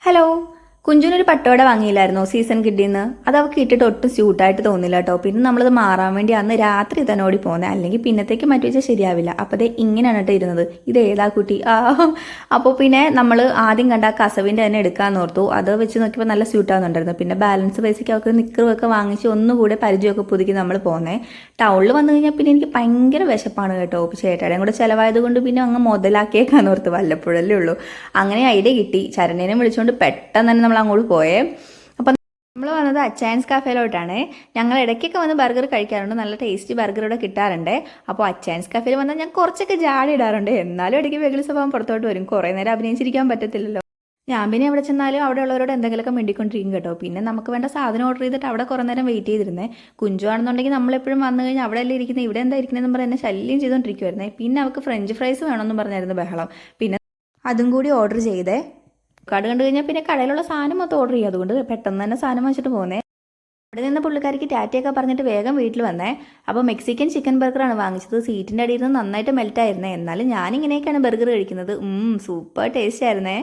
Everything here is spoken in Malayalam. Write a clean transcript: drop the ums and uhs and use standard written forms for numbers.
ഹലോ. കുഞ്ചുനൊരു പട്ടുവട വാങ്ങിയില്ലായിരുന്നോ സീസൺ കിഡിന്ന്? അത് അവൾക്ക് ഇട്ടിട്ട് ഒട്ടും സ്യൂട്ടായിട്ട് തോന്നില്ല കേട്ടോ. പിന്നെ നമ്മളത് മാറാൻ വേണ്ടി അന്ന് രാത്രി തന്നെ ഓടി പോകുന്നത്, അല്ലെങ്കിൽ പിന്നത്തേക്ക് മാറ്റി വെച്ചാൽ ശരിയാവില്ല. അപ്പോൾ ദേ ഇങ്ങനെയാണ് കേട്ടോ ഇരുന്നത്. ഇത് ഏതാ കുട്ടി അപ്പോൾ പിന്നെ നമ്മൾ ആദ്യം കണ്ട ആ കസവിൻ്റെ തന്നെ എടുക്കാമെന്ന് ഓർത്തു. അത് വെച്ച് നോക്കിയപ്പോൾ നല്ല സ്യൂട്ടാകുന്നുണ്ടായിരുന്നു. പിന്നെ ബാലൻസ് പൈസയ്ക്ക് അവർക്ക് നിക്കറൊക്കെ വാങ്ങിച്ച് ഒന്നുകൂടെ പരിചയമൊക്കെ പുതുക്കി നമ്മൾ പോകുന്നത്. ടൗണിൽ വന്നു കഴിഞ്ഞാൽ പിന്നെ എനിക്ക് ഭയങ്കര വിശപ്പാണ് കേട്ടോ. ചേട്ടാടേയും കൂടെ ചിലവായത് കൊണ്ട് പിന്നെ അങ്ങ് മുതലാക്കിയേക്കാന്ന് ഓർത്ത്, വല്ലപ്പോഴല്ലേ ഉള്ളൂ. അങ്ങനെ ഐഡിയ കിട്ടി. ചരണിനെ വിളിച്ചുകൊണ്ട് പെട്ടെന്ന് തന്നെ നമ്മൾ അങ്ങോട്ട് പോയേ. അപ്പം നമ്മൾ വന്നത് അച്ചായൻസ് കഫേയിലോട്ടാണ്. ഞങ്ങൾ ഇടയ്ക്കൊക്കെ വന്ന് ബർഗർ കഴിക്കാറുണ്ട്. നല്ല ടേസ്റ്റി ബർഗർ ഇവിടെ കിട്ടാറുണ്ട്. അപ്പോൾ അച്ചായൻസ് കഫേയിൽ വന്നാൽ ഞാൻ കുറച്ചൊക്കെ ജാടി ഇടാറുണ്ട്. എന്നാലും ഇടയ്ക്ക് വെകിളി സ്വഭാവം പുറത്തോട്ട് വരും. കുറേ നേരം അഭിനയിച്ചിരിക്കാൻ പറ്റത്തില്ലല്ലോ. ഞാൻ പിന്നെ എവിടെ ചെന്നാലും അവിടെ ഉള്ളവരോട് എന്തെങ്കിലുമൊക്കെ മിണ്ടിക്കൊണ്ടിരിക്കും കേട്ടോ. പിന്നെ നമുക്ക് വേണ്ട സാധനം ഓർഡർ ചെയ്തിട്ട് അവിടെ കുറേ നേരം വെയിറ്റ് ചെയ്തിരുന്നേ. കുഞ്ചു ആണെന്നുണ്ടെങ്കിൽ നമ്മളെപ്പോഴും വന്നു കഴിഞ്ഞാൽ അവിടെ അല്ലേ ഇരിക്കുന്നത്, ഇവിടെ എന്താ ഇരിക്കുന്നതെന്ന് പറഞ്ഞ് എന്നെ ശല്യം ചെയ്തുകൊണ്ടിരിക്കുമായിരുന്നേ. പിന്നെ അവൾക്ക് ഫ്രഞ്ച് ഫ്രൈസ് വേണമെന്ന് പറഞ്ഞായിരുന്നു ബഹളം. പിന്നെ അതും കൂടി ഓർഡർ ചെയ്തേ. കട കണ്ടു കഴിഞ്ഞാൽ പിന്നെ കടയിലുള്ള സാധനം മൊത്തം ഓർഡർ ചെയ്യും. അതുകൊണ്ട് പെട്ടെന്ന് തന്നെ സാധനം വെച്ചിട്ട് പോകുന്നേ. അവിടെ നിന്ന് പുള്ളിക്കാരിക്ക് ടാറ്റയൊക്കെ പറഞ്ഞിട്ട് വേഗം വീട്ടിൽ വന്നേ. അപ്പോൾ മെക്സിക്കൻ ചിക്കൻ ബർഗറാണ് വാങ്ങിച്ചത്. സീറ്റിൻ്റെ അടിയിൽ നിന്ന് നന്നായിട്ട് മെൽറ്റ് ആയിരുന്നേ. എന്നാലും ഞാനിങ്ങനെയൊക്കെയാണ് ബർഗർ കഴിക്കുന്നത്. സൂപ്പർ ടേസ്റ്റ് ആയിരുന്നേ.